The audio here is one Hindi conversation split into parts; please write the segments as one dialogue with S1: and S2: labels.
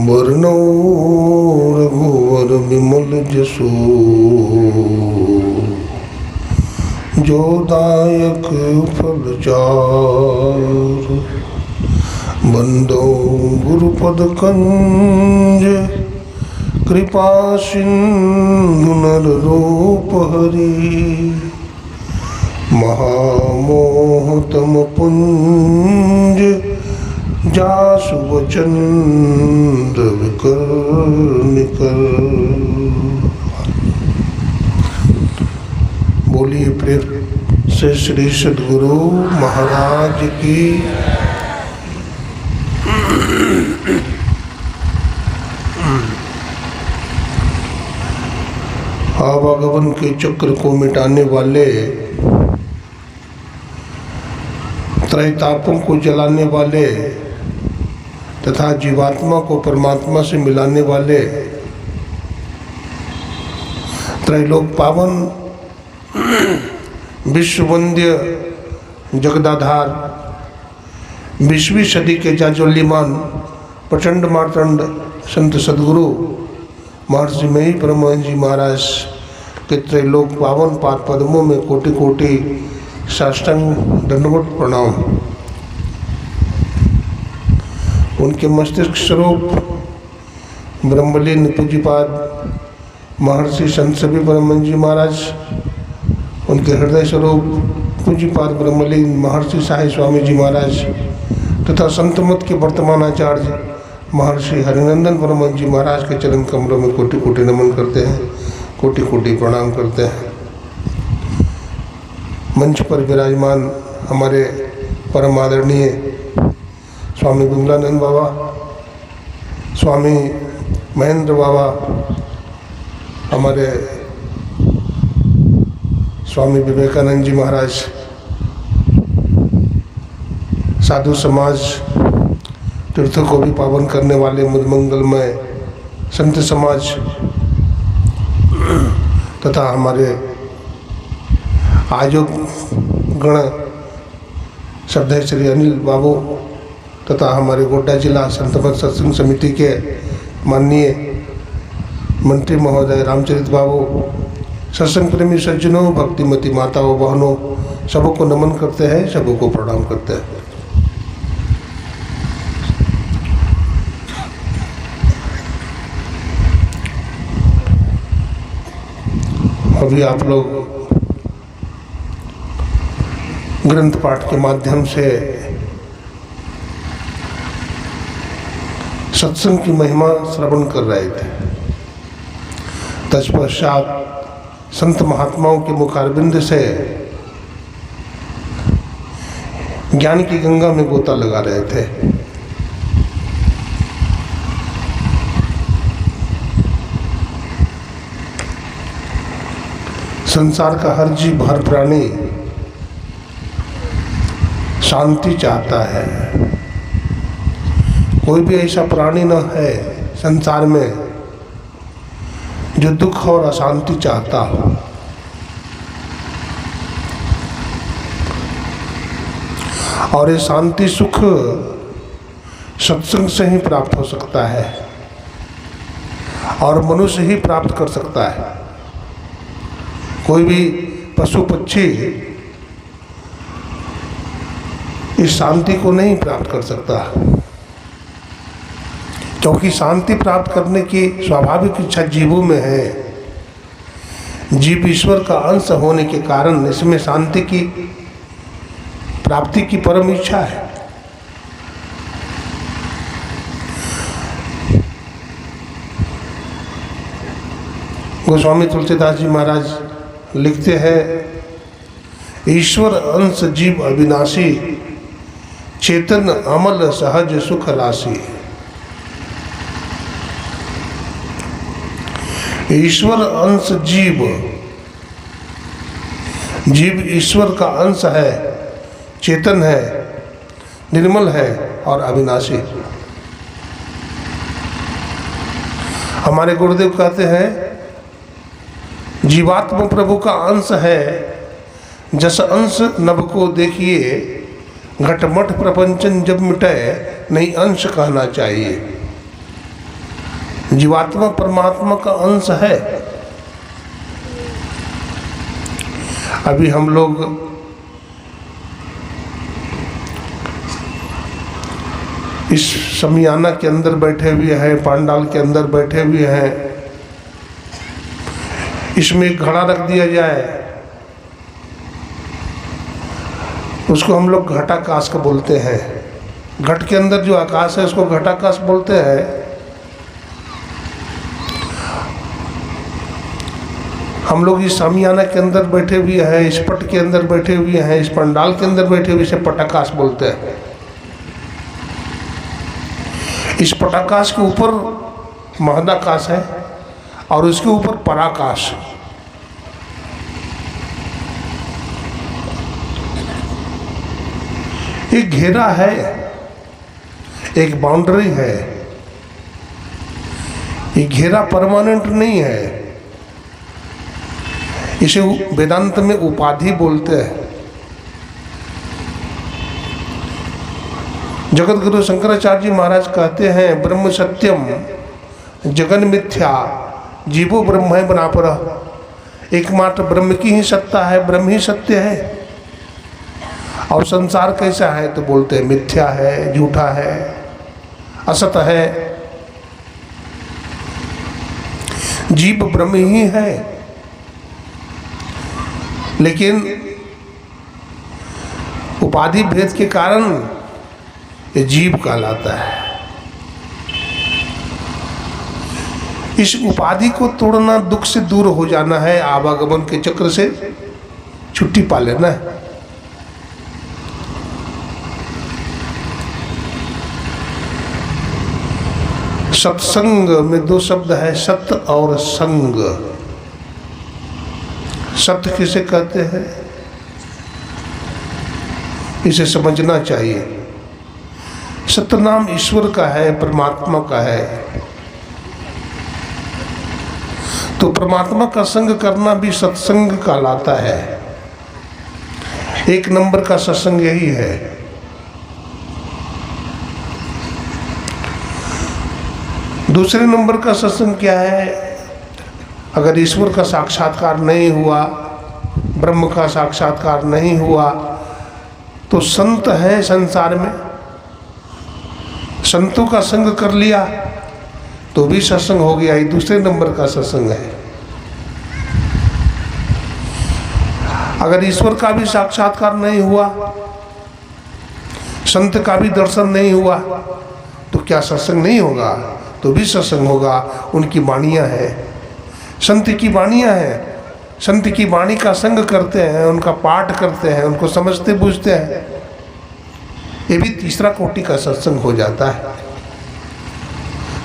S1: वरनौ रघुवर विमल जसो जो दायक फल चार। बंदो गुरुपद कंज कृपा सिंधु नर रूप हरि। महामोह तम पुंज जासु वचन विकर निकर। बोलिए प्रेम से श्री सद्गुरु महाराज की। आवागमन के चक्र को मिटाने वाले, त्रैतापों को जलाने वाले तथा जीवात्मा को परमात्मा से मिलाने वाले, त्रैलोक पावन विश्ववंद्य जगदाधार 20वीं सदी के जाज्वल्यमान प्रचंड मार्तंड संत सद्गुरु महर्षि मही परमहंस जी महाराज के त्रैलोक पावन पाद पद्मों में कोटि कोटि साष्टांग दंडवत प्रणाम। उनके मस्तिष्क स्वरूप ब्रह्मलीन पूज्यपाद महर्षि संत सभी परमहंस जी महाराज, उनके हृदय स्वरूप पूज्यपाद ब्रह्मलीन महर्षि साई स्वामी जी महाराज तथा संतमत के वर्तमान आचार्य महर्षि हरिनंदन परमहंस जी महाराज के चरण कमलों में कोटि कोटि नमन करते हैं, कोटि कोटि प्रणाम करते हैं। मंच पर विराजमान हमारे परम आदरणीय स्वामी विमलानंद बाबा, स्वामी महेंद्र बाबा, हमारे स्वामी विवेकानंद जी महाराज, साधु समाज तीर्थों को भी पावन करने वाले मुदमंगलमय संत समाज तथा हमारे आयोग गण श्रद्धेय श्री अनिल बाबू तथा हमारे गोड्डा जिला संतमत सत्संग समिति के माननीय मंत्री महोदय रामचरित बाबू, सत्संग प्रेमी सज्जनों, भक्तिमती माताओं बहनों, सबको नमन करते हैं, सबको प्रणाम करते हैं। अभी आप लोग ग्रंथ पाठ के माध्यम से सत्संग की महिमा श्रवण कर रहे थे। तत्पश्चात संत महात्माओं के मुखारबिंद से ज्ञान की गंगा में गोता लगा रहे थे। संसार का हर जीव, हर प्राणी शांति चाहता है। कोई भी ऐसा प्राणी न है संसार में जो दुख और अशांति चाहता हो। और ये शांति सुख सत्संग से ही प्राप्त हो सकता है और मनुष्य ही प्राप्त कर सकता है। कोई भी पशु पक्षी इस शांति को नहीं प्राप्त कर सकता, क्योंकि शांति प्राप्त करने की स्वाभाविक इच्छा जीवों में है। जीव ईश्वर का अंश होने के कारण इसमें शांति की प्राप्ति की परम इच्छा है। गोस्वामी तुलसीदास जी महाराज लिखते हैं, ईश्वर अंश जीव अविनाशी, चेतन अमल सहज सुख राशि। ईश्वर अंश जीव, जीव ईश्वर का अंश है, चेतन है, निर्मल है और अविनाशी। हमारे गुरुदेव कहते हैं, जीवात्मा प्रभु का अंश है, जस अंश नभ को देखिए, घटमट प्रपंचन जब मिटे, नहीं अंश कहना चाहिए। जीवात्मा परमात्मा का अंश है। अभी हम लोग इस शमियाना के अंदर बैठे हुए हैं, पांडाल के अंदर बैठे हुए हैं। इसमें एक घड़ा रख दिया जाए, उसको हम लोग घटाकाश का बोलते हैं। घट के अंदर जो आकाश है उसको घटाकाश बोलते हैं। हम लोग इस शामियाना के अंदर बैठे हुए हैं, इस पट के अंदर बैठे हुए हैं, इस पंडाल के अंदर बैठे हुए, इसे पटाकाश बोलते हैं। इस पटाकाश के ऊपर महदाकाश है और उसके ऊपर पराकाश। एक घेरा है, एक बाउंड्री है। ये घेरा परमानेंट नहीं है, इसे वेदांत में उपाधि बोलते हैं। जगत गुरु शंकराचार्य जी महाराज कहते हैं, ब्रह्म सत्यम जगन मिथ्या जीवो ब्रह्म है बराबर। एकमात्र ब्रह्म की ही सत्ता है, ब्रह्म ही सत्य है। और संसार कैसा है तो बोलते हैं मिथ्या है, झूठा है, असत है। जीव ब्रह्म ही है, लेकिन उपाधि भेद के कारण ये जीव कहलाता है। इस उपाधि को तोड़ना, दुख से दूर हो जाना है, आवागमन के चक्र से छुट्टी पा लेना है। सत्संग में दो शब्द है, सत्य और संग। सत्य किसे कहते हैं इसे समझना चाहिए। सत्य नाम ईश्वर का है, परमात्मा का है। तो परमात्मा का संग करना भी सत्संग कहलाता है। एक नंबर का सत्संग यही है। दूसरे नंबर का सत्संग क्या है? अगर ईश्वर का साक्षात्कार नहीं हुआ, ब्रह्म का साक्षात्कार नहीं हुआ, तो संत है संसार में, संतों का संग कर लिया तो भी सत्संग हो गया। ये दूसरे नंबर का सत्संग है। अगर ईश्वर का भी साक्षात्कार नहीं हुआ, संत का भी दर्शन नहीं हुआ, तो क्या सत्संग नहीं होगा? तो भी सत्संग होगा। उनकी वाणियाँ हैं, संत की वाणियाँ हैं। संत की वाणी का संग करते हैं, उनका पाठ करते हैं, उनको समझते बूझते हैं, ये भी तीसरा कोटि का सत्संग हो जाता है।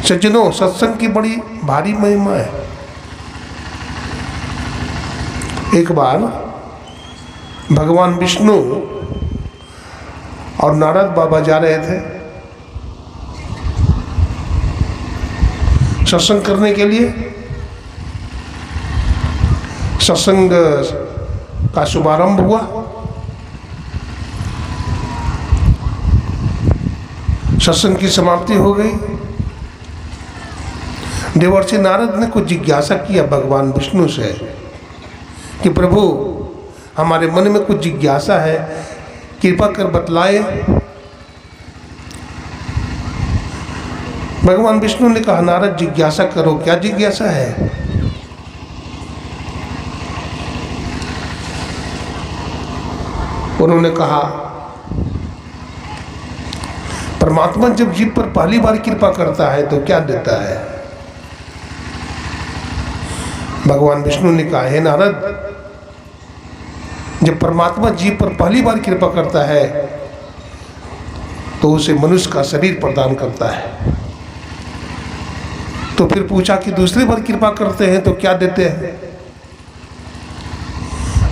S1: सज्जनों, सत्संग की बड़ी भारी महिमा है। एक बार भगवान विष्णु और नारद बाबा जा रहे थे सत्संग करने के लिए। सत्संग का शुभारंभ हुआ। सत्संग की समाप्ति हो गई। देवर्षि नारद ने कुछ जिज्ञासा किया भगवान विष्णु से कि प्रभु, हमारे मन में कुछ जिज्ञासा है, कृपा कर बतलाए। भगवान विष्णु ने कहा, नारद जिज्ञासा करो, क्या जिज्ञासा है? उन्होंने कहा, परमात्मा जब जीव पर पहली बार कृपा करता है तो क्या देता है? भगवान विष्णु ने कहा, हे नारद, जब परमात्मा जीव पर पहली बार कृपा करता है तो उसे मनुष्य का शरीर प्रदान करता है। तो फिर पूछा कि दूसरी बार कृपा करते हैं तो क्या देते हैं?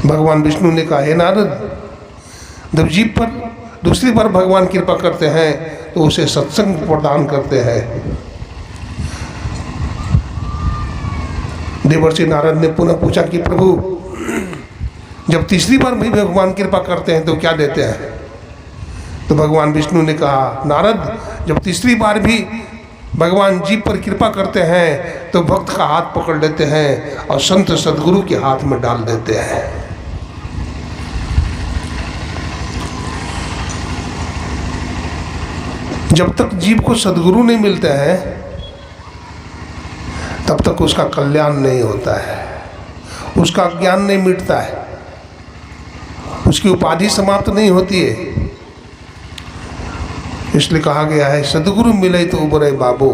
S1: भगवान विष्णु ने कहा, हे नारद, जब जीव पर दूसरी बार भगवान कृपा करते हैं तो उसे सत्संग प्रदान करते हैं। देवर्षि नारद ने पुनः पूछा कि प्रभु, जब तीसरी बार भी भगवान कृपा करते हैं तो क्या देते हैं? तो भगवान विष्णु ने कहा, नारद, जब तीसरी बार भी भगवान जीव पर कृपा करते हैं तो भक्त का हाथ पकड़ लेते हैं और संत सदगुरु के हाथ में डाल देते हैं। जब तक जीव को सदगुरु नहीं मिलते हैं तब तक उसका कल्याण नहीं होता है, उसका ज्ञान नहीं मिटता है, उसकी उपाधि समाप्त नहीं होती है। इसलिए कहा गया है सदगुरु मिले तो उबरे बाबू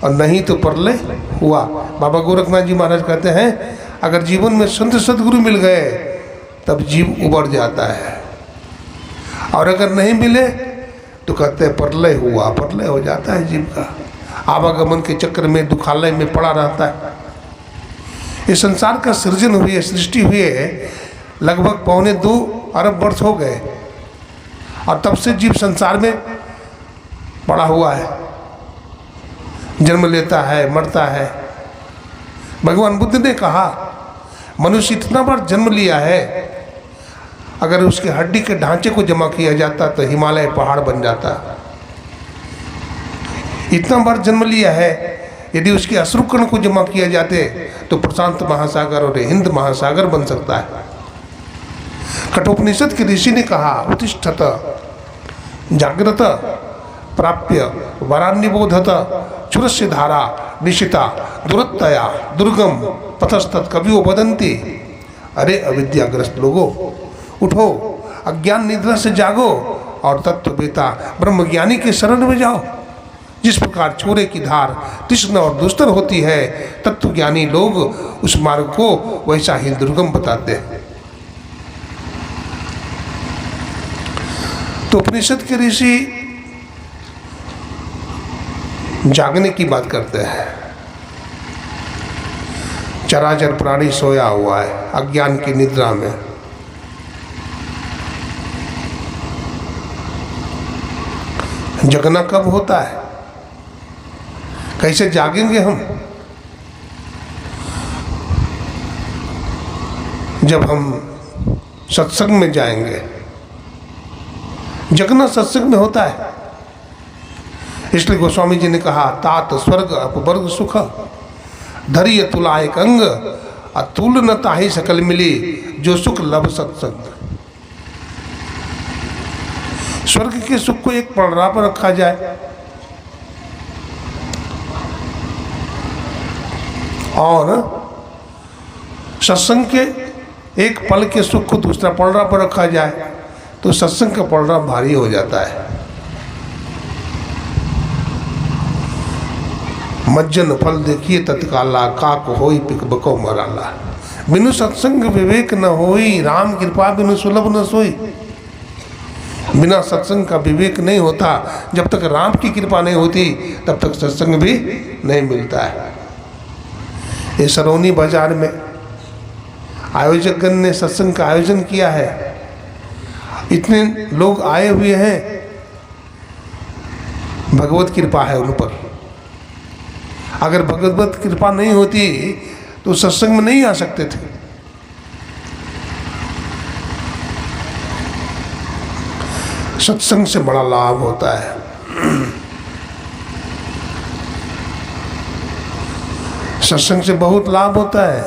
S1: और नहीं तो परले हुआ। बाबा गोरखनाथ जी महाराज कहते हैं अगर जीवन में संत सदगुरु मिल गए तब जीव उबर जाता है, और अगर नहीं मिले तो कहते हैं परलय हुआ, परलय हो जाता है जीव का, आवागमन के चक्र में दुखालय में पड़ा रहता है। ये संसार का सृजन हुए, सृष्टि हुए लगभग 2.25 अरब वर्ष हो गए और तब से जीव संसार में पड़ा हुआ है, जन्म लेता है, मरता है। भगवान बुद्ध ने कहा मनुष्य इतना बार जन्म लिया है, अगर उसके हड्डी के ढांचे को जमा किया जाता तो हिमालय पहाड़ बन जाता। इतना बार जन्म लिया है, यदि उसके अश्रुकण को जमा किया जाते तो प्रशांत महासागर और हिंद महासागर बन सकता है। कठोपनिषद के ऋषि ने कहा उत्तिष्ठत जागृत प्राप्य वरान्निबोधत चुरस्य धारा निशिता दुरत्तया दुर्गम पथस्तत् कवियो वदन्ति। अरे अविद्याग्रस्त लोगों, उठो, अज्ञान निद्रा से जागो और तत्ववेता ब्रह्मज्ञानी के शरण में जाओ। जिस प्रकार छोरे की धार तीक्ष्ण और दुस्तर होती है, तत्वज्ञानी लोग उस मार्ग को वैसा ही दुर्गम बताते हैं। तो उपनिषद के ऋषि जागने की बात करते हैं। चराचर प्राणी सोया हुआ है अज्ञान की निद्रा में, जगना कब होता है, कैसे जागेंगे हम? जब हम सत्संग में जाएंगे। जगना सत्संग में होता है। इसलिए गोस्वामी जी ने कहा तात स्वर्ग अपवर्ग सुख धैर्य तुला एक अंग अतुल न ताहि सकल मिली जो सुख लब सत्संग। स्वर्ग के सुख को एक पलड़ा पर रखा जाए और सत्संग के एक पल के सुख को दूसरा पलड़ा पर रखा जाए तो सत्संग का पलड़ा भारी हो जाता है। मज्जन फल देखिए तत्काला काक होई पिक बको मराला। बिनु सत्संग विवेक न होई राम कृपा बिनु सुलभ न सोई। बिना सत्संग का विवेक नहीं होता, जब तक राम की कृपा नहीं होती तब तक सत्संग भी नहीं मिलता है। ये सरौनी बाजार में आयोजकगण ने सत्संग का आयोजन किया है, इतने लोग आए हुए हैं, भगवत कृपा है उन पर। अगर भगवत कृपा नहीं होती तो सत्संग में नहीं आ सकते थे। सत्संग से बड़ा लाभ होता है। सत्संग से बहुत लाभ होता है।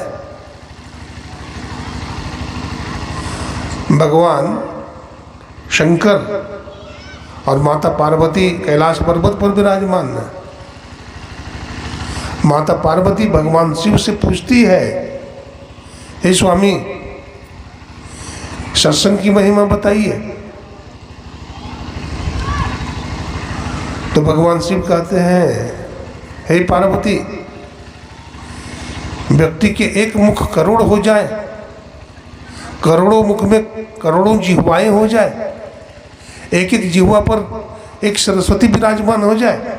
S1: भगवान शंकर और माता पार्वती कैलाश पर्वत पर विराजमान है। माता पार्वती भगवान शिव से पूछती है, हे स्वामी सत्संग की महिमा बताइए। तो भगवान शिव कहते हैं, हे पार्वती, व्यक्ति के एक मुख करोड़ हो जाए, करोड़ों मुख में करोड़ों जिह्वाएं हो जाए, एक एक जिह्वा पर एक सरस्वती विराजमान हो जाए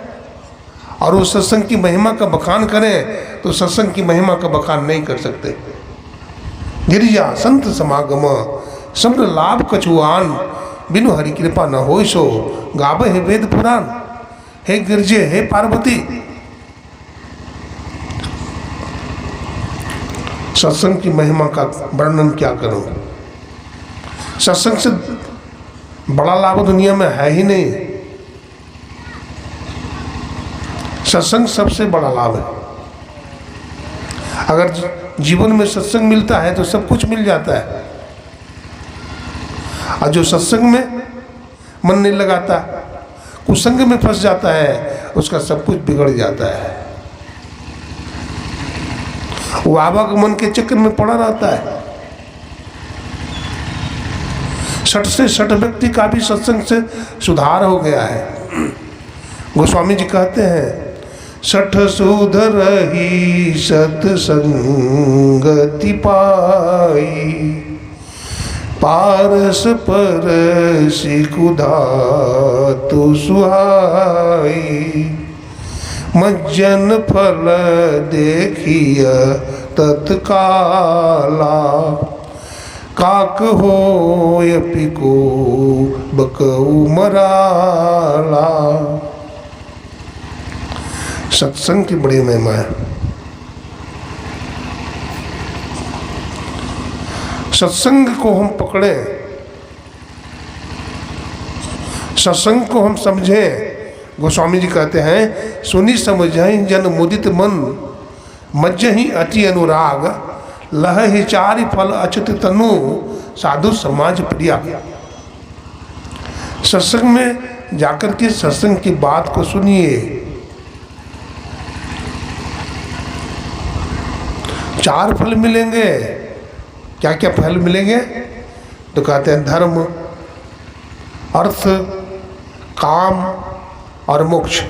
S1: और वो सत्संग की महिमा का बखान करें तो सत्संग की महिमा का बखान नहीं कर सकते। गिरिजा संत समागम सम्र लाभ कछुआन बिनु हरि कृपा न होय सो गावे है वेद पुराण। हे गिरजे, हे पार्वती, सत्संग की महिमा का वर्णन क्या करूं? सत्संग से बड़ा लाभ दुनिया में है ही नहीं। सत्संग सबसे बड़ा लाभ है। अगर जीवन में सत्संग मिलता है तो सब कुछ मिल जाता है, और जो सत्संग में मन नहीं लगाता, कुसंग में फंस जाता है, उसका सब कुछ बिगड़ जाता है। वो आवागमन के चक्कर में पड़ा रहता है। 60 से 60 व्यक्ति का भी सत्संग से सुधार हो गया है। गोस्वामी जी कहते हैं, 60 सुधरहि सत्संगति पाई, पारस परसि कुधातु सुहाई, मज्जन फल देखिय तत्काला, काक होय पिको बकऊ मराला। सत्संग की बड़ी महिमा है। सत्संग को हम पकड़ें, सत्संग को हम समझें। गोस्वामी जी कहते हैं, सुनी समझहि जन मुदित मन, मज्जहि अति अनुराग, लहहि चारि फल अच्युत तनु, साधु समाज प्रिया। सत्संग में जाकर के सत्संग की बात को सुनिए। 4 फल मिलेंगे। क्या क्या फल मिलेंगे? तो कहते हैं धर्म, अर्थ, काम और मोक्ष।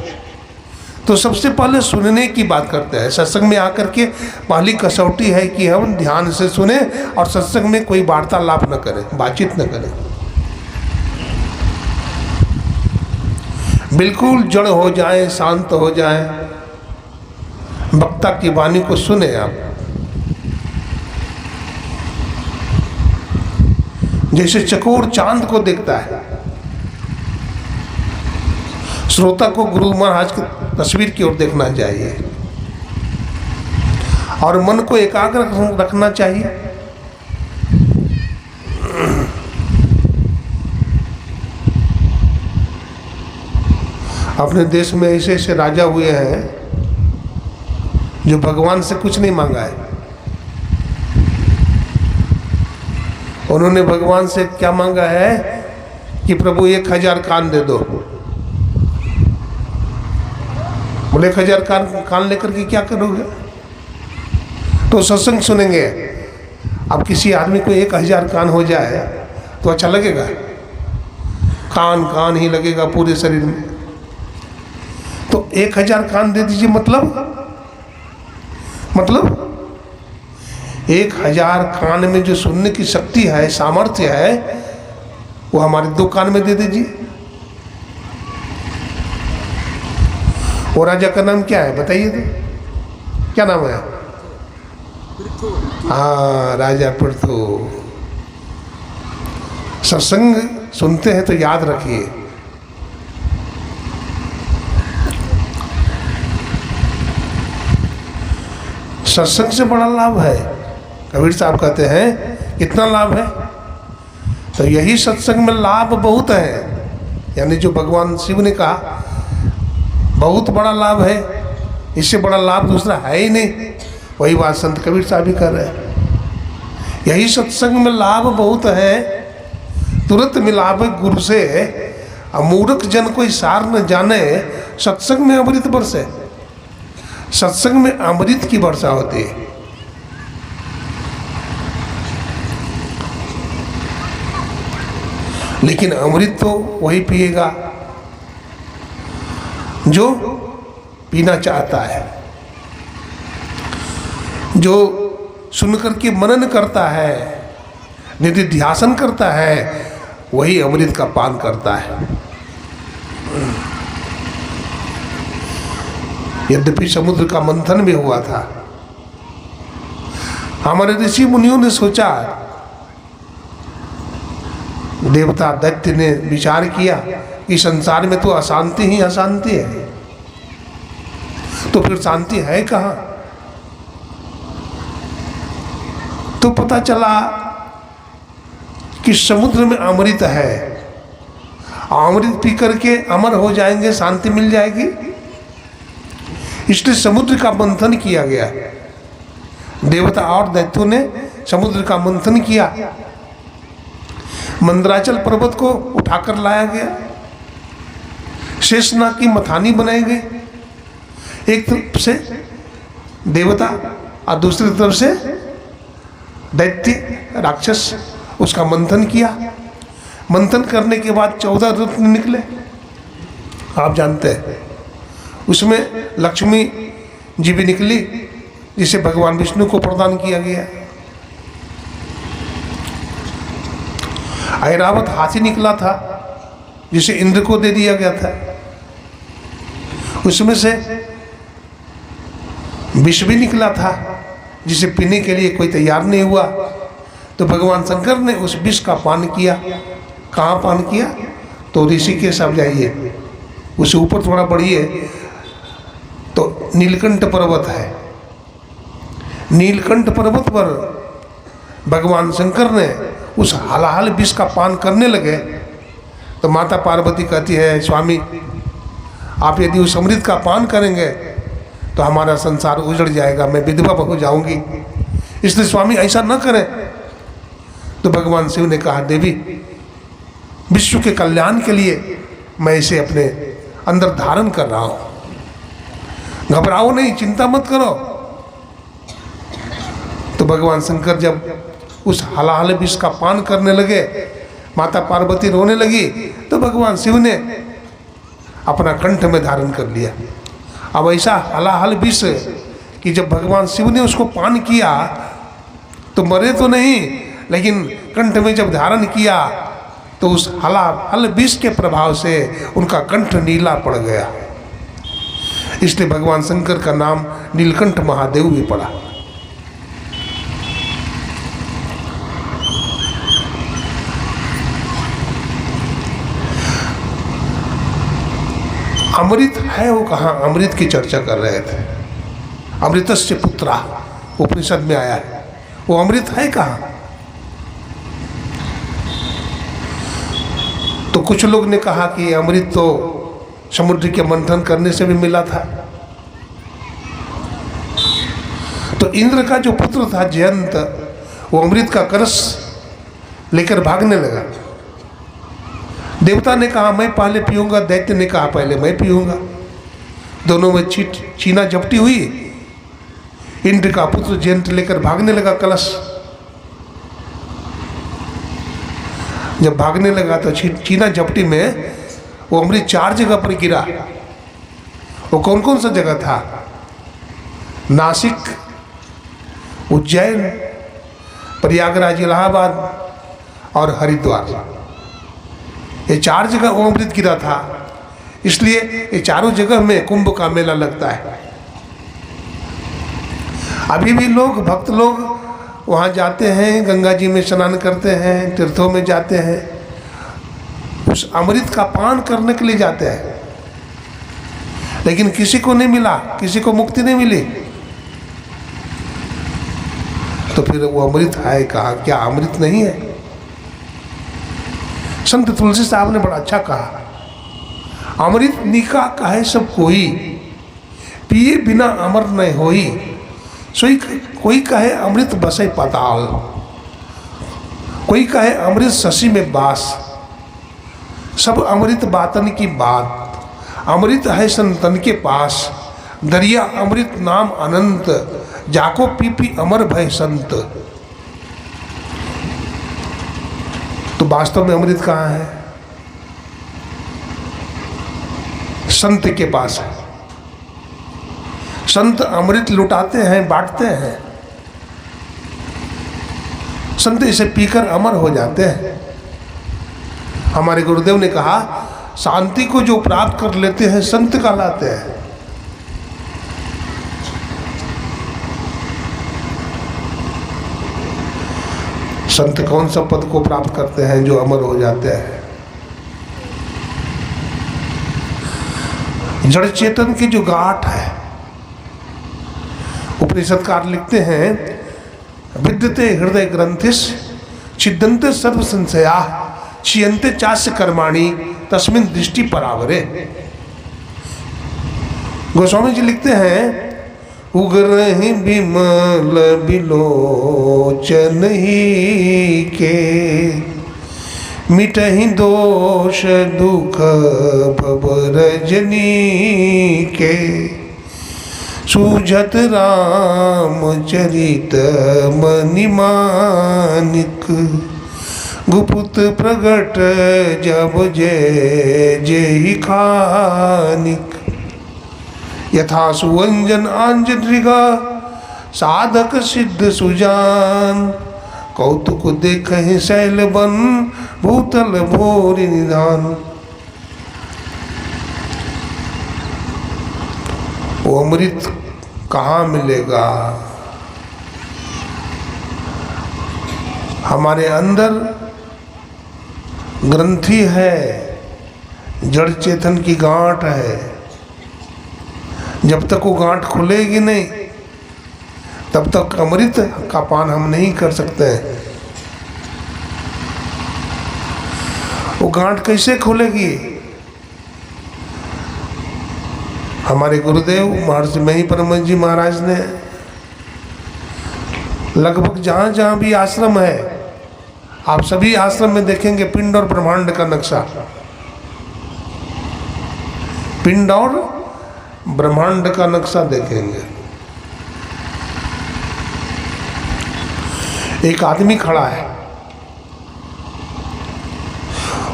S1: तो सबसे पहले सुनने की बात करते हैं। सत्संग में आकर के पहली कसौटी है कि हम ध्यान से सुने और सत्संग में कोई वार्तालाप न करें, बातचीत न करें। बिल्कुल जड़ हो जाए, शांत हो जाए, वक्ता की वाणी को सुने आप। जैसे चकोर चांद को देखता है, श्रोता को गुरु महाराज की तस्वीर की ओर देखना चाहिए और मन को एकाग्र रखना चाहिए। अपने देश में ऐसे ऐसे राजा हुए हैं जो भगवान से कुछ नहीं मांगा है। उन्होंने भगवान से क्या मांगा है कि प्रभु 1000 कान दे दो। बोले 1000 कान लेकर के क्या करोगे? तो सत्संग सुनेंगे। अब किसी आदमी को 1000 कान हो जाए तो अच्छा लगेगा? कान कान ही लगेगा पूरे शरीर में। तो 1000 कान दे दीजिए, मतलब 1000 कान में जो सुनने की शक्ति है, सामर्थ्य है, वो हमारे 2 कान में दे दीजिए। वो राजा का नाम क्या है बताइए तो? क्या नाम है? हाँ, राजा पृथु। सत्संग सुनते हैं तो याद रखिए, सत्संग से बड़ा लाभ है। कबीर साहब कहते हैं कितना लाभ है? तो यही सत्संग में लाभ बहुत है। यानी जो भगवान शिव ने कहा बहुत बड़ा लाभ है, इससे बड़ा लाभ दूसरा है ही नहीं। वही बात संत कबीर साहब भी कर रहे हैं। यही सत्संग में लाभ बहुत है। तुरंत मिलावे गुरु से, मूर्ख जन कोई सार न जाने, सत्संग में अमृत बरसे। सत्संग में अमृत की वर्षा होती है। लेकिन अमृत तो वही पिएगा जो पीना चाहता है, जो सुनकर के मनन करता है, निधिध्यासन करता है, वही अमृत का पान करता है। यद्यपि समुद्र का मंथन भी हुआ था, हमारे ऋषि मुनियों ने सोचा, देवता दैत्य ने विचार किया कि संसार में तो अशांति ही अशांति है, तो फिर शांति है कहाँ? तो पता चला कि समुद्र में अमृत है। अमृत पी करके अमर हो जाएंगे, शांति मिल जाएगी। इसलिए समुद्र का मंथन किया गया। देवता और दैत्यों ने समुद्र का मंथन किया, मंदराचल पर्वत को उठाकर लाया गया, शेषनाग की मथानी बनाई गई। एक तरफ से देवता और दूसरी तरफ से दैत्य राक्षस, उसका मंथन किया। मंथन करने के बाद 14 रत्न निकले, आप जानते हैं। उसमें लक्ष्मी जी भी निकली, जिसे भगवान विष्णु को प्रदान किया गया। ऐरावत हाथी निकला था, जिसे इंद्र को दे दिया गया था। उसमें से विष भी निकला था, जिसे पीने के लिए कोई तैयार नहीं हुआ, तो भगवान शंकर ने उस विष का पान किया। कहाँ पान किया? तो ऋषिकेश आप जाइए, उससे ऊपर थोड़ा बढ़िए तो नीलकंठ पर्वत है। नीलकंठ पर्वत पर भगवान शंकर ने उस हलाहल विष का पान करने लगे, तो माता पार्वती कहती है, स्वामी आप यदि उस अमृत का पान करेंगे तो हमारा संसार उजड़ जाएगा, मैं विधवा हो जाऊंगी, इसलिए स्वामी ऐसा न करें। तो भगवान शिव ने कहा, देवी विश्व के कल्याण के लिए मैं इसे अपने अंदर धारण कर रहा हूं, घबराओ नहीं, चिंता मत करो। तो भगवान शंकर जब उस हलाहल विष का पान करने लगे, माता पार्वती रोने लगी, तो भगवान शिव ने अपना कंठ में धारण कर लिया। अब ऐसा हलाहल विष कि जब भगवान शिव ने उसको पान किया तो मरे तो नहीं, लेकिन कंठ में जब धारण किया तो उस हलाहल विष के प्रभाव से उनका कंठ नीला पड़ गया। इसलिए भगवान शंकर का नाम नीलकंठ महादेव भी पड़ा। अमृत है वो कहाँ? अमृत की चर्चा कर रहे थे। अमृतस्य पुत्रा उपनिषद में आया है, वो अमृत है कहाँ? तो कुछ लोग ने कहा कि अमृत तो समुद्र के मंथन करने से भी मिला था। तो इंद्र का जो पुत्र था जयंत, वो अमृत का कलश लेकर भागने लगा। देवता ने कहा मैं पहले पीऊंगा, दैत्य ने कहा पहले मैं पीऊंगा। दोनों में छीना झपटी हुई। इंद्र का पुत्र जयंत लेकर भागने लगा कलश। जब भागने लगा तो छीना झपटी में वो अमृत 4 जगह पर गिरा। वो कौन कौन सा जगह था? नासिक, उज्जैन, प्रयागराज, इलाहाबाद और हरिद्वार। ये 4 जगह वो अमृत गिरा था। इसलिए ये चारों जगह में कुंभ का मेला लगता है। अभी भी लोग, भक्त लोग वहाँ जाते हैं, गंगा जी में स्नान करते हैं, तीर्थों में जाते हैं, उस अमृत का पान करने के लिए जाते हैं। लेकिन किसी को नहीं मिला, किसी को मुक्ति नहीं मिली। तो फिर वो अमृत है कहाँ? क्या अमृत नहीं है? संत तुलसी साहब ने बड़ा अच्छा कहा, अमृत निका कहे सब कोई, पिए बिना अमर नहीं होई। सोई कोई कहे अमृत बसे पाताल, कोई कहे अमृत शशि में बास। सब अमृत बातन की बात, अमृत है संतन के पास। दरिया अमृत नाम अनंत, जाको पी पी अमर भय संत। तो वास्तव में अमृत कहाँ है? संत के पास है। संत अमृत लुटाते हैं, बांटते हैं। संत इसे पीकर अमर हो जाते हैं। हमारे गुरुदेव ने कहा, शांति को जो प्राप्त कर लेते हैं संत कहलाते हैं। संत कौन सा पद को प्राप्त करते हैं? जो अमर हो जाते हैं। जड़ चेतन की जो गांठ है, उपनिषदकार लिखते हैं, विद्यते हृदय ग्रंथिस छिद्यन्ते सर्व संशया क्षीयन्ते चास्य कर्माणि तस्मिन् दृष्टि परावरे। गोस्वामी जी लिखते हैं, उग्रहि बिमल बिलोचन ही के, मिटहि दोष दुख भव रजनी के, सूझत रामचरित मनि मानिक, गुप्त प्रगट जब जय जय खानिक, यथा सुवंजन आंजनृगा साधक सिद्ध सुजान, कौतुक देखहि शैल बन भूतल भोरि निधान। वो अमृत कहाँ मिलेगा? हमारे अंदर ग्रंथि है, जड़ चेतन की गांठ है। जब तक वो गांठ खुलेगी नहीं तब तक अमृत का पान हम नहीं कर सकते हैं। वो गांठ कैसे खुलेगी? हमारे गुरुदेव महर्षि मही परमहंस जी महाराज ने लगभग जहाँ जहाँ भी आश्रम है, आप सभी आश्रम में देखेंगे पिंड और ब्रह्मांड का नक्शा, पिंड और ब्रह्मांड का नक्शा देखेंगे। एक आदमी खड़ा है,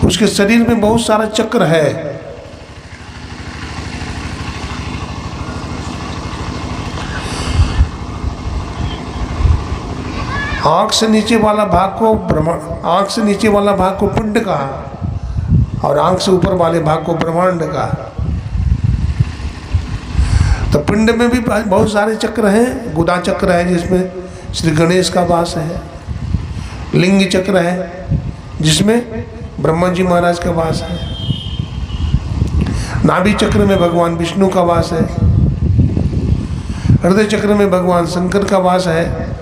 S1: उसके शरीर में बहुत सारा चक्र है। आंख से नीचे वाला भाग को आंख से नीचे वाला भाग को पिंड का, और आंख से ऊपर वाले भाग को ब्रह्मांड का। तो पिंड में भी बहुत सारे चक्र हैं। गुदा चक्र है जिसमें श्री गणेश का वास है, लिंग चक्र है जिसमें ब्रह्मा जी महाराज का वास है, नाभि चक्र में भगवान विष्णु का वास है, हृदय चक्र में भगवान शंकर का वास है,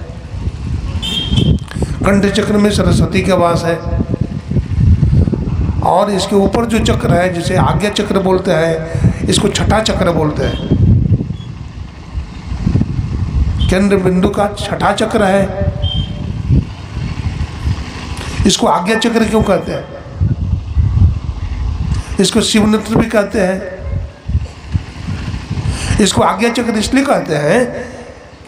S1: कंठ चक्र में सरस्वती का वास है, और इसके ऊपर जो चक्र है जिसे आज्ञा चक्र बोलते हैं, इसको छठा चक्र बोलते हैं। केंद्र बिंदु का छठा चक्र है, इसको आज्ञा चक्र क्यों कहते हैं? इसको शिवनेत्र भी कहते हैं। इसको आज्ञा चक्र इसलिए कहते हैं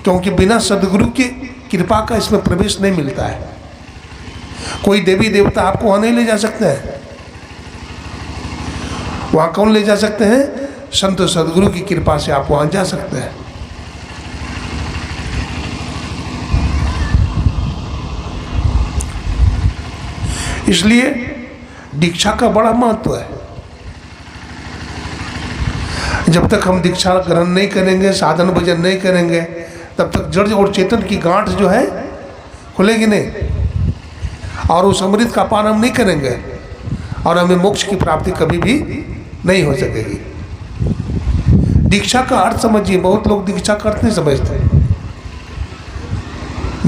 S1: क्योंकि बिना सदगुरु की कृपा का इसमें प्रवेश नहीं मिलता है। कोई देवी देवता आपको वहां नहीं ले जा सकते हैं। वहां कौन ले जा सकते हैं? संत सदगुरु की कृपा से आप वहां जा सकते हैं। इसलिए दीक्षा का बड़ा महत्व है। जब तक हम दीक्षा ग्रहण नहीं करेंगे, साधन भजन नहीं करेंगे, तब तक जड़ और चेतन की गांठ जो है खुलेगी नहीं, और उस अमृत का पान हम नहीं करेंगे, और हमें मोक्ष की प्राप्ति कभी भी नहीं हो सकेगी। दीक्षा का अर्थ समझिए। बहुत लोग दीक्षा का अर्थ नहीं समझते।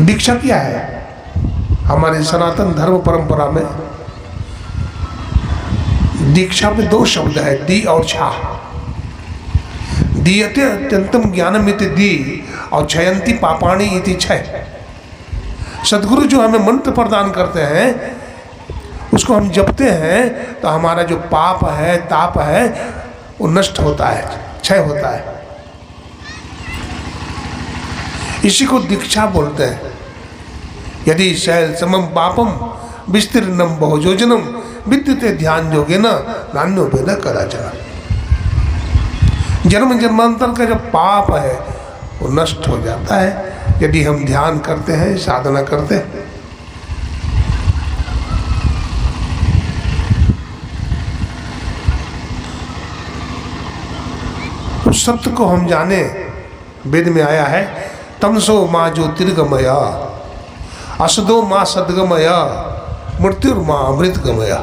S1: दीक्षा क्या है? हमारे सनातन धर्म परंपरा में दीक्षा में दो शब्द है, दी और छा। दीयते अत्यंतम ज्ञानम इति दी, और क्षयंती पापाणी इति क्षय। सदगुरु जो हमें मंत्र प्रदान करते हैं, उसको हम जपते हैं तो हमारा जो पाप है, ताप है, वो नष्ट होता है, क्षय होता है। इसी को दीक्षा बोलते हैं। यदि शैल समम पापम विस्तीर्णम बहुयोजनम विद्युते ध्यान योगेन नान्यो भेद कदाचन। जन्म जन्मांतर का जो पाप है वो नष्ट हो जाता है यदि हम ध्यान करते हैं, साधना करते हैं। उस सत्य को हम जाने। वेद में आया है, तमसो माँ ज्योतिर्गमया, असदो माँ सदगमया, मृत्युर्मा अमृतगमया।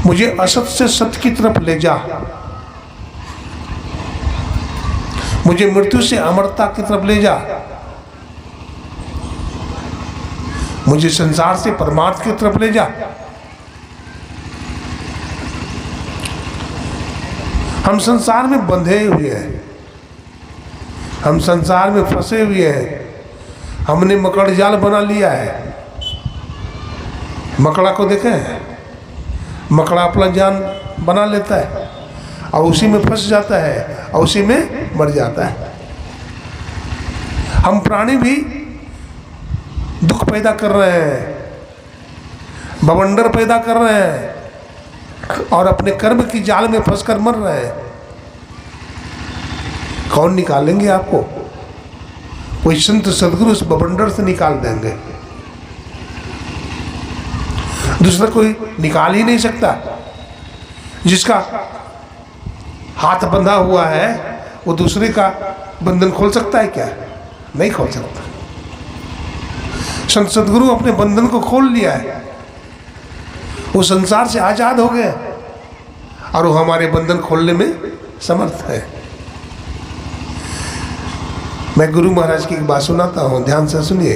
S1: मुझे असत से सत्य की तरफ ले जा, मुझे मृत्यु से अमरता की तरफ ले जा, मुझे संसार से परमार्थ की तरफ ले जा। हम संसार में बंधे हुए हैं, हम संसार में फंसे हुए हैं। हमने मकड़ जाल बना लिया है। मकड़ा को देखे हैं, मकड़ा अपना जान बना लेता है और उसी में फंस जाता है और उसी में मर जाता है। हम प्राणी भी दुख पैदा कर रहे हैं, बवंडर पैदा कर रहे हैं और अपने कर्म की जाल में फंसकर मर रहे हैं। कौन निकालेंगे आपको? कोई संत सदगुरु उस बवंडर से निकाल देंगे, दूसरा कोई निकाल ही नहीं सकता। जिसका हाथ बंधा हुआ है वो दूसरे का बंधन खोल सकता है क्या? नहीं खोल सकता। संत सदगुरु अपने बंधन को खोल लिया है, वो संसार से आजाद हो गए और वो हमारे बंधन खोलने में समर्थ है। मैं गुरु महाराज की एक बात सुनाता हूँ, ध्यान से सुनिए।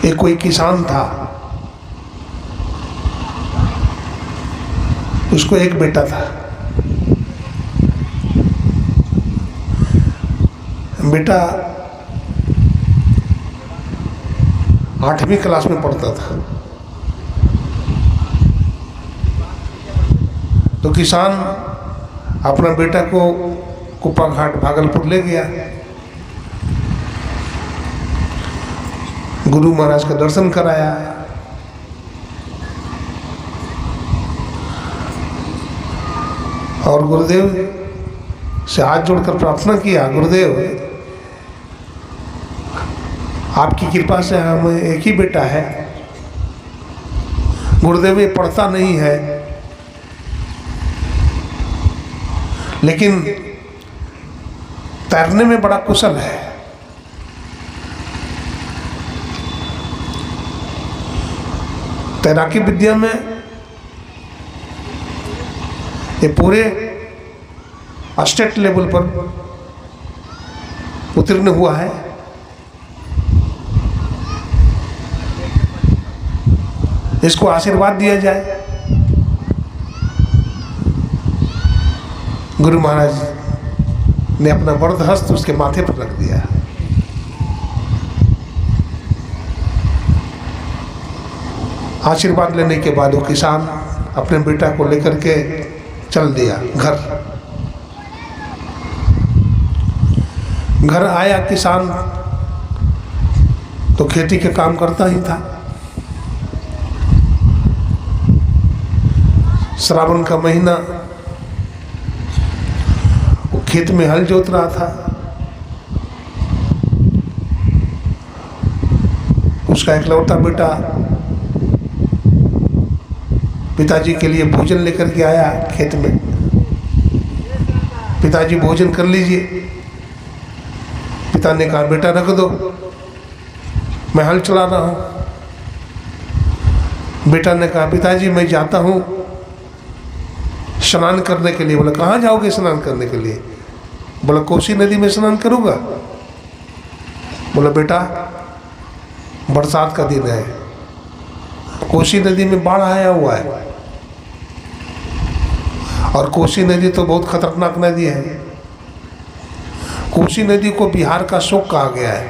S1: एक कोई किसान था, उसको एक बेटा था। बेटा 8वीं क्लास में पढ़ता था। तो किसान अपना बेटा को कुप्पा घाट भागलपुर ले गया, गुरु महाराज का दर्शन कराया। और गुरुदेव से हाथ जोड़कर प्रार्थना किया, गुरुदेव आपकी कृपा से हमें एक ही बेटा है। गुरुदेव ये पढ़ता नहीं है लेकिन तैरने में बड़ा कुशल है। तैराकी विद्या में ये पूरे स्टेट लेवल पर उत्तीर्ण हुआ है। इसको आशीर्वाद दिया जाए। गुरु महाराज ने अपना वरद हस्त उसके माथे पर रख दिया। आशीर्वाद लेने के बाद वो किसान अपने बेटा को लेकर के चल दिया घर। घर आया किसान तो खेती के काम करता ही था। श्रावण का महीना, वो खेत में हल जोत रहा था। उसका इकलौता बेटा पिताजी के लिए भोजन लेकर के आया खेत में। पिताजी भोजन कर लीजिए। पिता ने कहा बेटा रख दो, मैं हल चला रहा हूँ। बेटा ने कहा पिताजी मैं जाता हूँ स्नान करने के लिए। बोला कहाँ जाओगे स्नान करने के लिए? बोला कोसी नदी में स्नान करूँगा। बोला बेटा बरसात का दिन है, कोसी नदी में बाढ़ आया हुआ है और कोसी नदी तो बहुत खतरनाक नदी है। कोसी नदी को बिहार का शोक कहा गया है।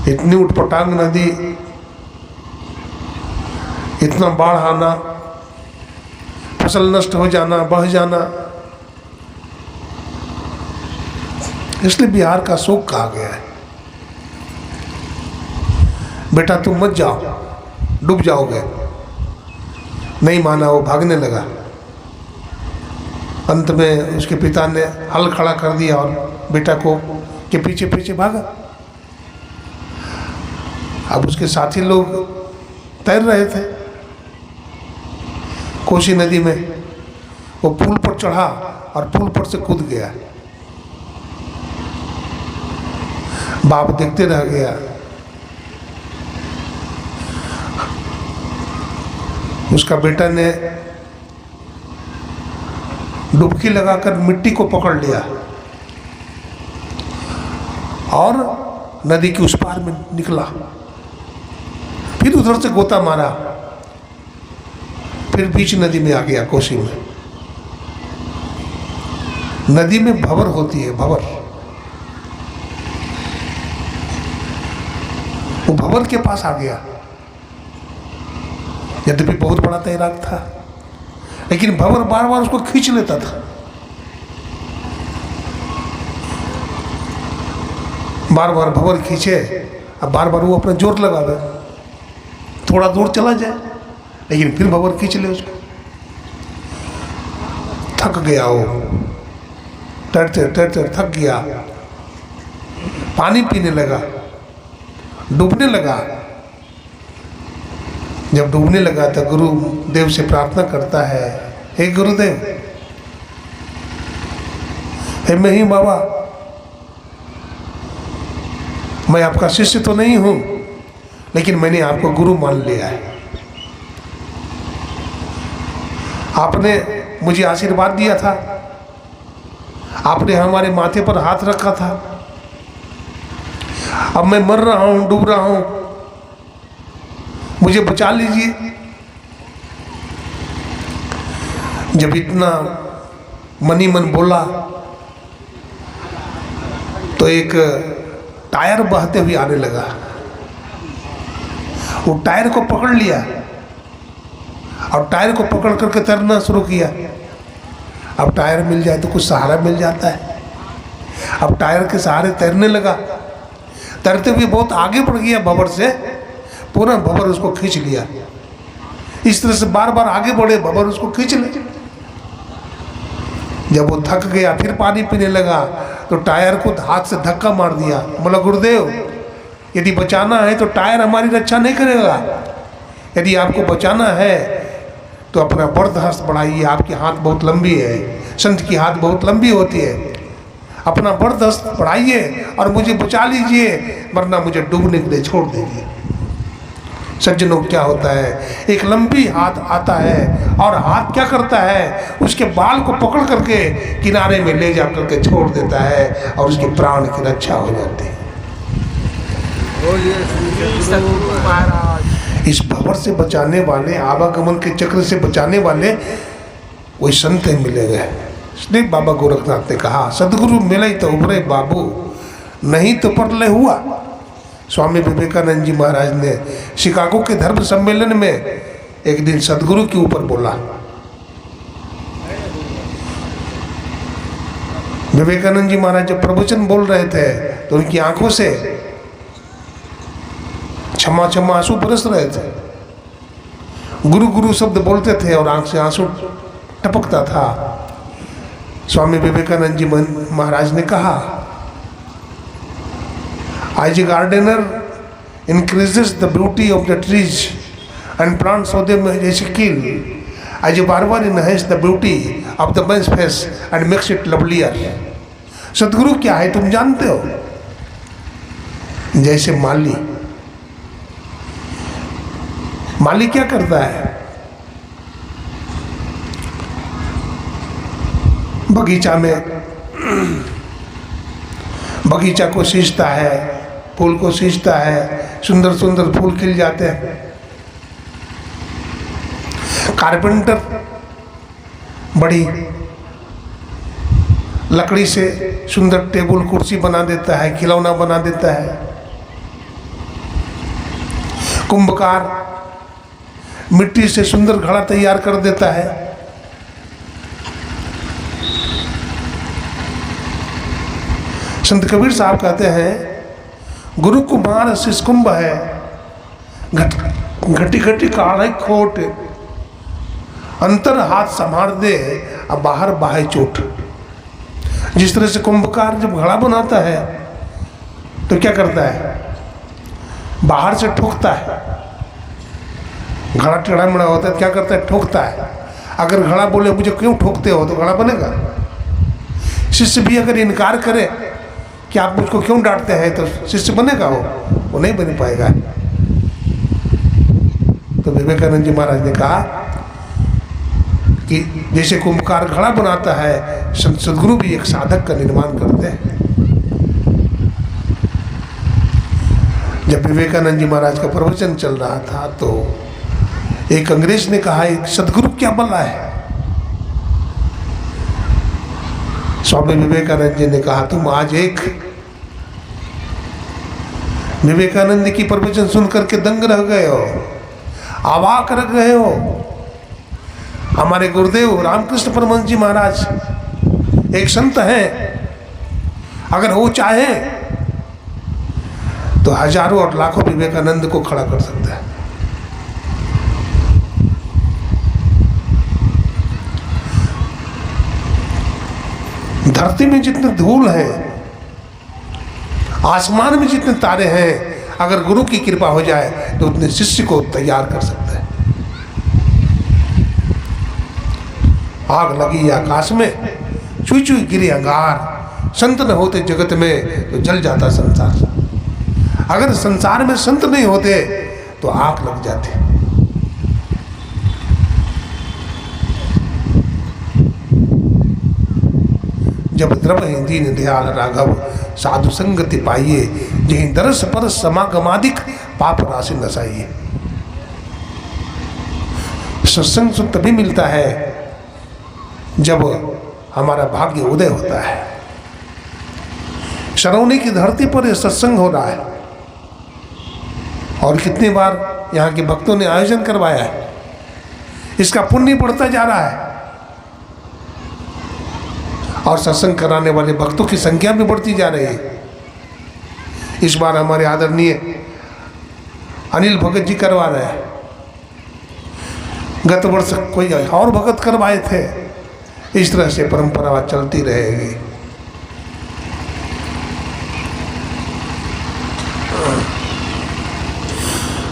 S1: इतनी उटपटांग नदी, इतना बाढ़ आना, फसल नष्ट हो जाना, बह जाना, इसलिए बिहार का शोक कहा गया है। बेटा तुम मत जाओ, डूब जाओगे। नहीं माना, वो भागने लगा। अंत में उसके पिता ने हल खड़ा कर दिया और बेटा को के पीछे पीछे भागा। अब उसके साथी लोग तैर रहे थे कोसी नदी में। वो पुल पर चढ़ा और पुल पर से कूद गया। बाप देखते रह गया। उसका बेटा ने डुबकी लगाकर मिट्टी को पकड़ लिया और नदी के उस पार में निकला, फिर उधर से गोता मारा, फिर बीच नदी में आ गया, कोसी में। नदी में भंवर होती है, भंवर। वो भंवर के पास आ गया। यद्यपि बहुत बड़ा तैराक था, लेकिन भंवर बार बार उसको खींच लेता था। बार बार भंवर खींचे, अब बार बार वो अपना जोर लगावे, थोड़ा दूर चला जाए, लेकिन फिर भंवर खींच ले उसको। थक गया वो, तैरते तैरते थक गया, पानी पीने लगा, डूबने लगा। जब डूबने लगा तो गुरुदेव से प्रार्थना करता है, हे गुरुदेव, हे नहीं बाबा, मैं आपका शिष्य तो नहीं हूं, लेकिन मैंने आपको गुरु मान लिया है। आपने मुझे आशीर्वाद दिया था, आपने हमारे माथे पर हाथ रखा था। अब मैं मर रहा हूं, डूब रहा हूं, मुझे बचा लीजिए। जब इतना मनी मन बोला तो एक टायर बहते हुए आने लगा। वो टायर को पकड़ लिया और टायर को पकड़ करके तैरना शुरू किया। अब टायर मिल जाए तो कुछ सहारा मिल जाता है। अब टायर के सहारे तैरने लगा, तैरते हुए बहुत आगे बढ़ गया भंवर से, पूरा भंवर उसको खींच लिया। इस तरह से बार बार आगे बढ़े, भंवर उसको खींच ले। जब वो थक गया, फिर पानी पीने लगा, तो टायर को हाथ से धक्का मार दिया। बोला, गुरुदेव, यदि बचाना है तो टायर हमारी रक्षा नहीं करेगा। यदि आपको बचाना है तो अपना बर्दहस्त बढ़ाइए, आपकी हाथ बहुत लंबी है, संत की हाथ बहुत लंबी होती है। अपना बर्दहस्त बढ़ाइए और मुझे बचा लीजिए, वरना मुझे डूबने के लिए छोड़ दीजिए। सज्जनों, क्या होता है, एक लंबी हाथ आता है और हाथ क्या करता है, उसके बाल को पकड़ करके किनारे में ले जा करके छोड़ देता है और उसके प्राण की रक्षा हो जाती है। इस भंवर से बचाने वाले, आवागमन के चक्र से बचाने वाले वही संत मिलेंगे। इसलिए बाबा गोरखनाथ ने कहा, सदगुरु मिले तो उभरे बाबू, नहीं तो परले हुआ। स्वामी विवेकानंद जी महाराज ने शिकागो के धर्म सम्मेलन में एक दिन सदगुरु के ऊपर बोला। विवेकानंद जी महाराज जब प्रवचन बोल रहे थे तो उनकी आंखों से क्षमा क्षमा आंसू बरस रहे थे। गुरु गुरु शब्द बोलते थे और आंख से आंसू टपकता था। स्वामी विवेकानंद जी महाराज ने कहा, as a gardener increases the beauty of the trees and plants of them as a skill, as a barber enhances the beauty of the man's face and makes it lovelier. सदगुरु क्या है तुम जानते हो? जैसे माली क्या करता है? बगीचा को सींचता है, फूल को सींचता है, सुंदर सुंदर फूल खिल जाते हैं। कारपेंटर बड़ी लकड़ी से सुंदर टेबल कुर्सी बना देता है, खिलौना बना देता है। कुंभकार मिट्टी से सुंदर घड़ा तैयार कर देता है। संत कबीर साहब कहते हैं, गुरु कुमार शिष कुंभ है, घटी घटी काढ़े खोट, अंतर हाथ संभार दे अब बाहर बाहे चोट। जिस तरह से कुंभकार जब घड़ा बनाता है तो क्या करता है, बाहर से ठोकता है। घड़ा टेढ़ा मेढ़ा होता है, क्या करता है, ठोकता है। अगर घड़ा बोले मुझे क्यों ठोकते हो, तो घड़ा बनेगा। शिष्य भी अगर इनकार करे कि आप मुझको क्यों डांटते हैं, तो शिष्य बनेगा, वो नहीं बन पाएगा। तो विवेकानंद जी महाराज ने कहा कि जैसे कुंभकार घड़ा बनाता है, सदगुरु भी एक साधक का निर्माण करते हैं। जब विवेकानंद जी महाराज का प्रवचन चल रहा था तो एक अंग्रेज ने कहा, एक सदगुरु क्या बला है। स्वामी विवेकानंद जी ने कहा, तुम आज एक विवेकानंद की प्रवचन सुन करके दंग रह गए हो, अवाक रह गए हो। हमारे गुरुदेव रामकृष्ण परमहंस जी महाराज एक संत हैं, अगर वो चाहे तो हजारों और लाखों विवेकानंद को खड़ा कर सकता है। धरती में जितने धूल है, आसमान में जितने तारे हैं, अगर गुरु की कृपा हो जाए तो उतने शिष्य को तैयार कर सकता है। आग लगी आकाश में, चुई चुई गिरे अंगार, संत न होते जगत में तो जल जाता संसार। अगर संसार में संत नहीं होते तो आग लग जाती। जब द्रव दीन दयाल राघव साधु संगति पाइए, जहीं दरस पर समागमादिक पाप राशि नसाइए। सत्संग सुख तभी मिलता है जब हमारा भाग्य उदय होता है। शरौनी की धरती पर यह सत्संग हो रहा है और कितनी बार यहाँ के भक्तों ने आयोजन करवाया है। इसका पुण्य बढ़ता जा रहा है और सत्संग कराने वाले भक्तों की संख्या भी बढ़ती जा रही है। इस बार हमारे आदरणीय अनिल भगत जी करवा रहे हैं। गत वर्ष कोई और भगत करवाए थे। इस तरह से परंपरा चलती रहेगी।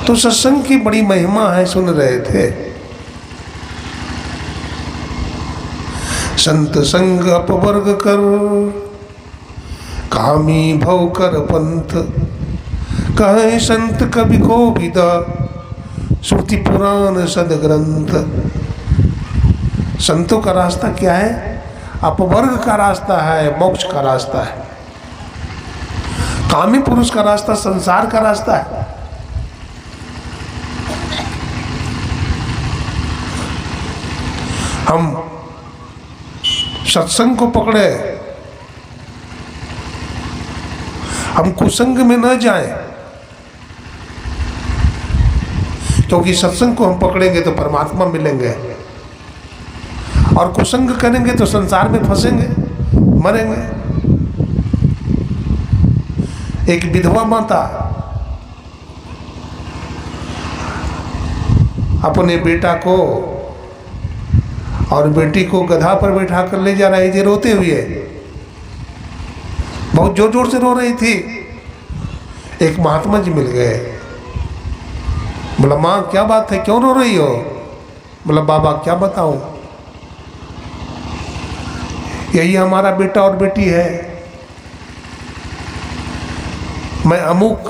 S1: तो सत्संग की बड़ी महिमा है, सुन रहे थे। संत संग अपवर्ग कर, कामी भव कर पंथ, कहे संत कवि को विदा, श्रुति पुराण सदग्रंथ। संतों का रास्ता क्या है? अपवर्ग का रास्ता है, मोक्ष का रास्ता है। कामी पुरुष का रास्ता संसार का रास्ता है। हम सत्संग को पकड़े, हम कुसंग में न जाएं, क्योंकि सत्संग को हम पकड़ेंगे तो परमात्मा मिलेंगे और कुसंग करेंगे तो संसार में फंसेंगे, मरेंगे। एक विधवा माता अपने बेटा को और बेटी को गधा पर बैठा कर ले जा रही थी, रोते हुए। बहुत जोर जोर से रो रही थी। एक महात्मा जी मिल गए। बोला, माँ क्या बात है, क्यों रो रही हो? बोला, बाबा क्या बताऊं, यही हमारा बेटा और बेटी है। मैं अमुक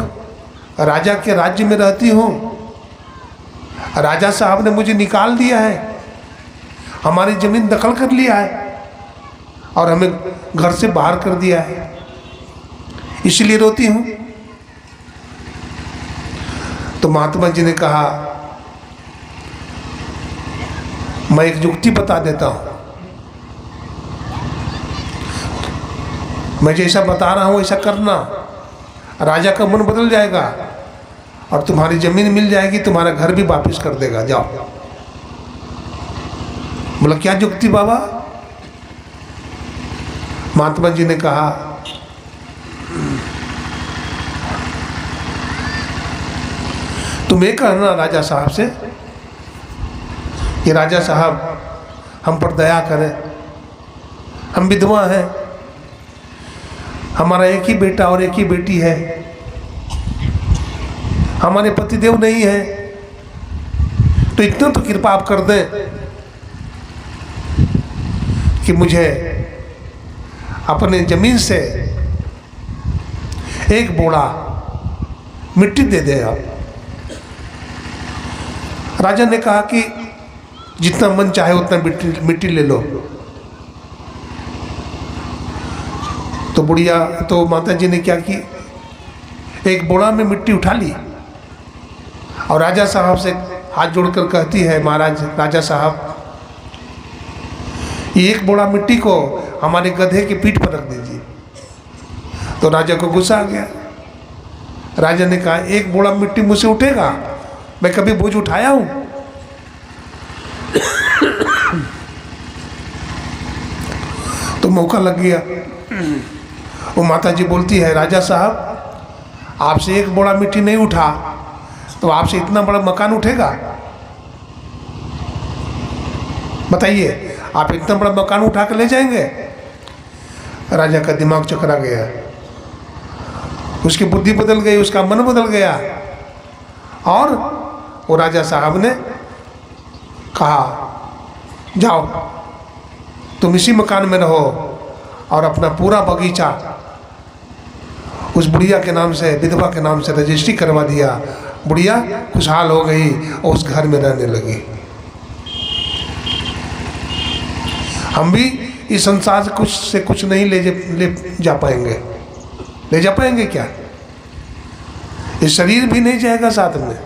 S1: राजा के राज्य में रहती हूँ। राजा साहब ने मुझे निकाल दिया है, हमारी जमीन दखल कर लिया है और हमें घर से बाहर कर दिया है, इसलिए रोती हूँ। तो महात्मा जी ने कहा, मैं एक युक्ति बता देता हूँ, मैं जैसा बता रहा हूँ ऐसा करना, राजा का मन बदल जाएगा और तुम्हारी जमीन मिल जाएगी, तुम्हारा घर भी वापस कर देगा, जाओ। बोला, क्या युक्ति बाबा? महात्मा जी ने कहा, तुम ये कहना राजा साहब से कि राजा साहब हम पर दया करें, हम विधवा हैं, हमारा एक ही बेटा और एक ही बेटी है, हमारे पतिदेव नहीं है, तो इतना तो कृपा आप कर दें कि मुझे अपने जमीन से एक बोरा मिट्टी दे दे आप। राजा ने कहा कि जितना मन चाहे उतना मिट्टी ले लो। तो बुढ़िया, तो माता जी ने क्या की, एक बोरा में मिट्टी उठा ली और राजा साहब से हाथ जोड़कर कहती है, महाराज राजा साहब, ये एक बोरा मिट्टी को हमारे गधे की पीठ पर रख दीजिए। तो राजा को गुस्सा आ गया। राजा ने कहा, एक बोरा मिट्टी मुझसे उठेगा? मैं कभी बोझ उठाया हूं? तो मौका लग गया। वो माता जी बोलती है, राजा साहब, आपसे एक बोरा मिट्टी नहीं उठा तो आपसे इतना बड़ा मकान उठेगा? बताइए, आप इतना बड़ा मकान उठा कर ले जाएंगे? राजा का दिमाग चकरा गया, उसकी बुद्धि बदल गई, उसका मन बदल गया। और वो राजा साहब ने कहा, जाओ तुम इसी मकान में रहो और अपना पूरा बगीचा उस बुढ़िया के नाम से, विधवा के नाम से रजिस्ट्री करवा दिया। बुढ़िया खुशहाल हो गई और उस घर में रहने लगी। हम भी इस संसार से कुछ नहीं ले जा पाएंगे। ले जा पाएंगे क्या? ये शरीर भी नहीं जाएगा साथ में,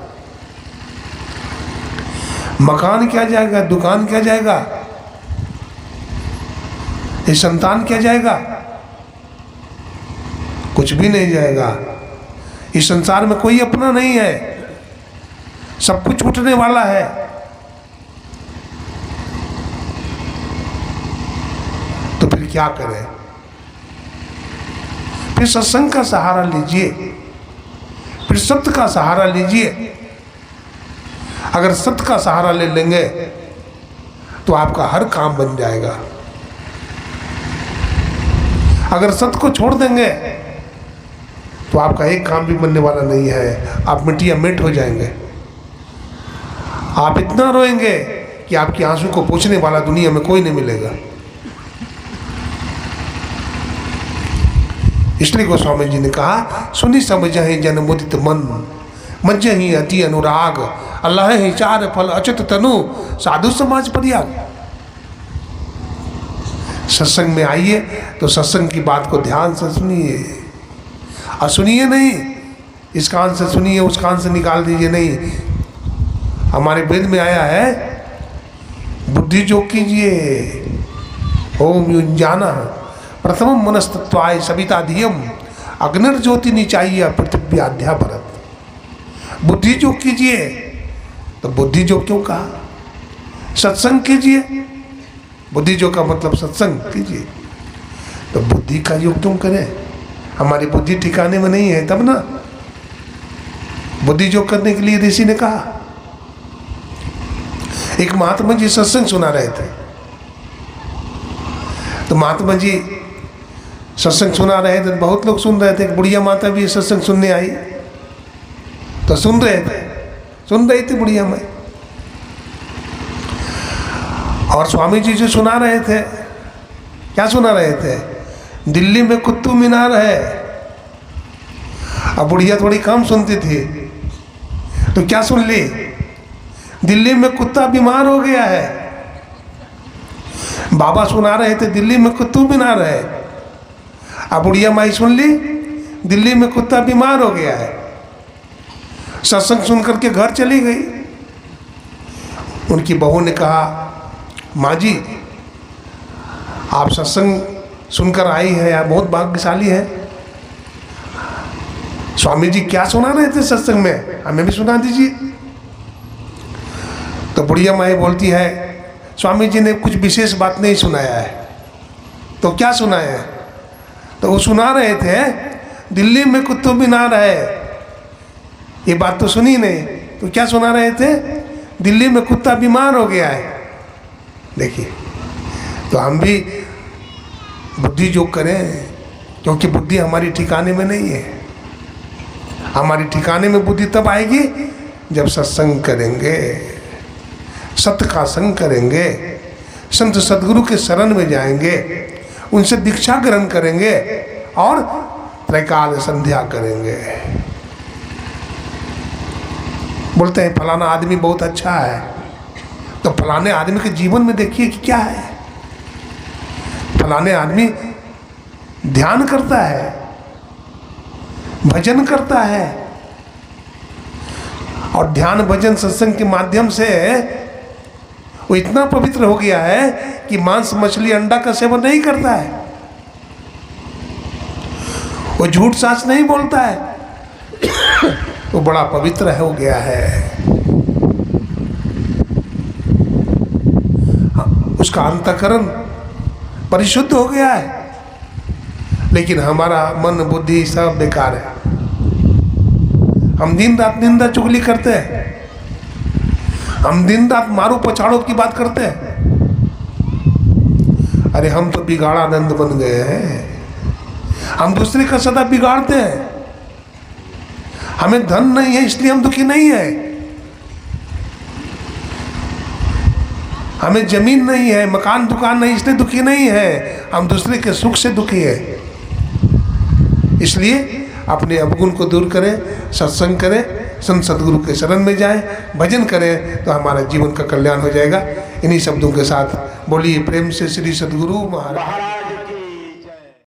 S1: मकान क्या जाएगा, दुकान क्या जाएगा, ये संतान क्या जाएगा? कुछ भी नहीं जाएगा। इस संसार में कोई अपना नहीं है, सब कुछ छूटने वाला है। तो फिर क्या करें? फिर सत्संग का सहारा लीजिए, फिर सत्य का सहारा लीजिए। अगर सत्य का सहारा ले लेंगे तो आपका हर काम बन जाएगा। अगर सत्य को छोड़ देंगे तो आपका एक काम भी बनने वाला नहीं है, आप मिट्टिया मिट हो जाएंगे। आप इतना रोएंगे कि आपकी आंसू को पोंछने वाला दुनिया में कोई नहीं मिलेगा। इसलिए गोस्वामी जी ने कहा, सुनी समझहि जन मुदित मन, मज्जहि अति अनुराग, अल्लाह ही चार फल अच्युत तनु, साधु समाज परियाग। सत्संग में आइए तो सत्संग की बात को ध्यान से सुनिए, और सुनिए नहीं इस कान से सुनिए उस कान से निकाल दीजिए, नहीं। हमारे वेद में आया है, बुद्धि जो कीजिए, ओम युंजाना प्रथम मनस्तत्वाय सविता धियम, अग्निर्ज्योति निचाइए पृथ्वी आध्या भरत। बुद्धि जो कीजिए, तो बुद्धि जो क्यों कहा? सत्संग कीजिए, बुद्धि जो का मतलब सत्संग कीजिए। तो बुद्धि का योग क्यों करें? हमारी बुद्धि ठिकाने में नहीं है तब ना। बुद्धि योग करने के लिए ऋषि ने कहा। एक महात्मा जी सत्संग सुना रहे थे, तो महात्मा जी सत्संग सुना रहे थे, बहुत लोग सुन रहे थे। एक बुढ़िया माता भी सत्संग सुनने आई, तो सुन रही थी बुढ़िया माँ। और स्वामी जी जो सुना रहे थे, क्या सुना रहे थे? दिल्ली में कुतुब मीनार है। अब बुढ़िया थोड़ी कम सुनती थी, तो क्या सुन ली? दिल्ली में कुत्ता बीमार हो गया है। बाबा सुना रहे थे दिल्ली में कुतुब मीनार है। अब बुढ़िया माई सुन ली, दिल्ली में कुत्ता बीमार हो गया है। सत्संग सुन करके घर चली गई। उनकी बहू ने कहा, माँ जी आप सत्संग सुनकर आई है, आप बहुत भाग्यशाली है। स्वामी जी क्या सुना रहे थे सत्संग में, हमें भी सुना दीजिए। तो बुढ़िया माई बोलती है, स्वामी जी ने कुछ विशेष बात नहीं सुनाया है। तो क्या सुनाया है? तो वो सुना रहे थे दिल्ली में कुतुब मीनार है, ये बात तो सुनी नहीं। तो क्या सुना रहे थे? दिल्ली में कुत्ता बीमार हो गया है। देखिए, तो हम भी बुद्धि योग करें, क्योंकि बुद्धि हमारी ठिकाने में नहीं है। हमारी ठिकाने में बुद्धि तब आएगी जब सत्संग करेंगे, सत्य का संग करेंगे, संत सदगुरु के शरण में जाएंगे, उनसे दीक्षा ग्रहण करेंगे और त्रैकाल संध्या करेंगे। बोलते हैं फलाना आदमी बहुत अच्छा है, तो फलाने आदमी के जीवन में देखिए कि क्या है। फलाने आदमी ध्यान करता है, भजन करता है और ध्यान भजन सत्संग के माध्यम से वो इतना पवित्र हो गया है कि मांस मछली अंडा का सेवन नहीं करता है, वो झूठ साच नहीं बोलता है, वो बड़ा पवित्र हो गया है। उसका अंतःकरण परिशुद्ध हो गया है। लेकिन हमारा मन बुद्धि सब बेकार है। हम दिन रात निंदा चुगली करते हैं, हम दिन रात मारो पछाड़ो की बात करते हैं। अरे हम तो बिगाड़ानंद बन गए हैं, हम दूसरे का सदा बिगाड़ते हैं। हमें धन नहीं है इसलिए हम दुखी नहीं है, हमें जमीन नहीं है, मकान दुकान नहीं इसलिए दुखी नहीं है, हम दूसरे के सुख से दुखी है। इसलिए अपने अवगुण को दूर करें, सत्संग करें, संत सदगुरु के शरण में जाएं, भजन करें तो हमारा जीवन का कल्याण हो जाएगा। इन्हीं शब्दों के साथ बोलिए प्रेम से श्री सदगुरु महाराज।